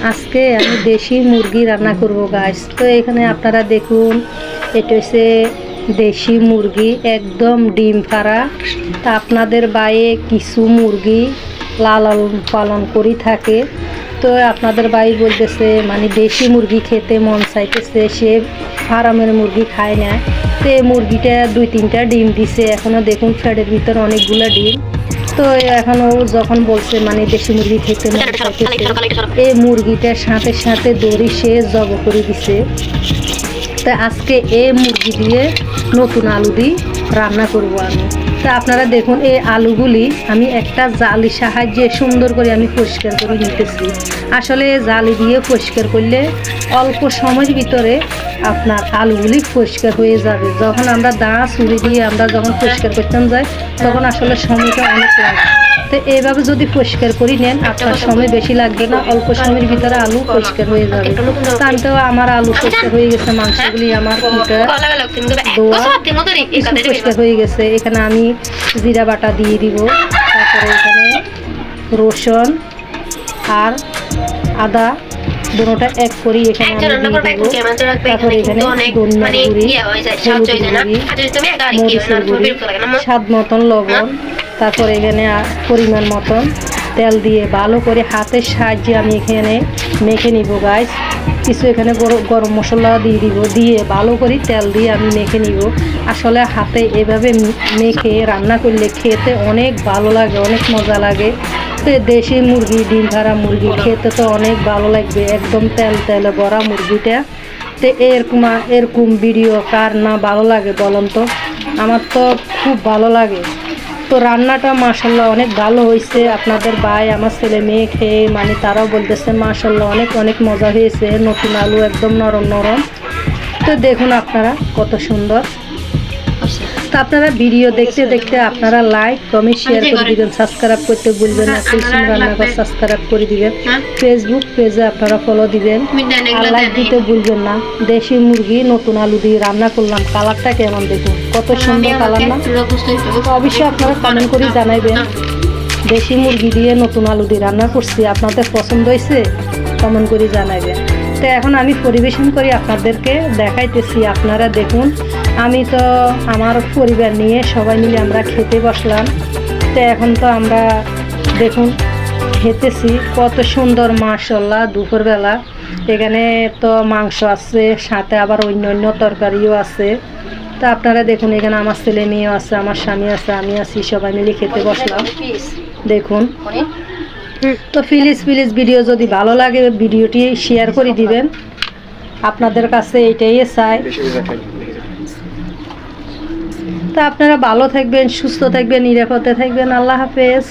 আজকে আমি দেশি মুরগি রান্না করব গাইস। তো এখানে আপনারা দেখুন, এটা হচ্ছে দেশি মুরগি, একদম ডিম পাড়া। তা আপনাদের বাইরে কিছু মুরগি লালন পালন করি থাকে, তো আপনাদের ভাই বলতেছে মানে দেশি মুরগি খেতে মন চাইতেছে, সে ফার্মের মুরগি খায় না। তো এই মুরগিটা 2-3টা ডিম দিছে, এখনও দেখুন ফ্যাটের ভিতর অনেকগুলো ডিম। তো এখন ও যখন বলছে মানে দেশি মুরগি খেতে মন চাইতেছে, এই মুরগিটার সাথে সাথে দড়ি সে জব করে দিছে। তা আজকে এই মুরগি দিয়ে নতুন আলু দিয়ে রান্না করব আমি। তা আপনারা দেখুন, এই আলুগুলি আমি একটা জালি সাহায্যে সুন্দর করে আমি পরিষ্কার করে নিতেছি। আসলে জালি দিয়ে পরিষ্কার করলে অল্প সময়ের ভিতরে আপনার আলুগুলি পরিষ্কার হয়ে যাবে। যখন আমরা দা ছুরি দিয়ে আমরা যখন পরিষ্কার করতে যাই তখন আসলে সময়টা অনেক লাগে। তো এইভাবে যদি পরিষ্কার করি নেন আপনার সময় বেশি লাগবে না, অল্প সময়ের ভিতরে আলু পরিষ্কার হয়ে যাবে। তার তো আমার আলু পরিষ্কার হয়ে গেছে, মাংসগুলি আমার পরিষ্কার হয়ে গেছে। এখানে আমি জিরা বাটা দিয়ে দিব, তারপরে এখানে রসুন আর আদা দুটোটা এক করি এখানে আমি দিয়ে দেবো। তারপরে এখানে ধনিয়া গুঁড়ি, হলুদ গুঁড়ি, মরিচের গুঁড়ি, স্বাদ মতন লবণ, তারপরে এখানে পরিমাণ মতন তেল দিয়ে ভালো করে হাতের সাহায্যে আমি এখানে মেখে নিব গাইস। কিছু এখানে গরম মশলা দিয়ে দিব, দিয়ে ভালো করে তেল দিয়ে আমি মেখে নিব। আসলে হাতে এভাবে মেখে রান্না করলে খেতে অনেক ভালো লাগে, অনেক মজা লাগে। তো দেশি মুরগি, ডিম পাড়া মুরগি খেতে তো অনেক ভালো লাগবে, একদম তেলে ভরা মুরগিটা। তো এরকম ভিডিও কার না ভালো লাগে বলুন তো? আমার তো খুব ভালো লাগে। তো রান্নাটা মাশাল্লাহ অনেক ভালো হয়েছে। আপনাদের ভাই আমার ছেলে মেয়ে খেয়ে মানে তারাও বলতেছে মাশাল্লাহ অনেক অনেক মজা হয়েছে, নতুন আলু একদম নরম নরম। তো দেখুন আপনারা কত সুন্দর। তো আপনারা ভিডিও দেখতে দেখতে আপনারা লাইক কমেন্ট শেয়ার করে দিবেন, সাবস্ক্রাইব করতে ভুলবেন না। কুলসুম রান্নাঘর সাবস্ক্রাইব করে দিবেন, ফেসবুক পেজে আপনারা ফলো দিবেন, আর লাইক দিতে ভুলবেন না। দেশি মুরগি নতুন আলু দিয়ে রান্না করলাম, কালারটা কেমন দেখুন, কত সুন্দর কালার না? তো অবশ্যই আপনারা কমেন্ট করে জানাইবেন, দেশি মুরগি দিয়ে নতুন আলু দিয়ে রান্না করছি, আপনাদের পছন্দ হয়েছে কমেন্ট করে জানাইবেন। তো এখন আমি পরিবেশন করি আপনাদেরকে দেখাইতেছি। আপনারা দেখুন, আমি তো আমার পরিবার নিয়ে সবাই মিলে আমরা খেতে বসলাম। তো এখন তো আমরা দেখুন খেতেছি, কত সুন্দর মাশাআল্লাহ। দুপুরবেলা এখানে তো মাংস আছে, সাথে আবার অন্য অন্য তরকারিও আছে। তো আপনারা দেখুন, এখানে আমার ছেলে মেয়েও আছে, আমার স্বামী আছে, আমি আছি, সবাই মিলে খেতে বসলাম দেখুন। তো প্লিজ ভিডিও যদি ভালো লাগে ভিডিওটি শেয়ার করে দিবেন, আপনাদের কাছে এটাই চাই। তা আপনারা ভালো থাকবেন, সুস্থ থাকবেন, নিরাপদে থাকবেন। আল্লাহ হাফেজ।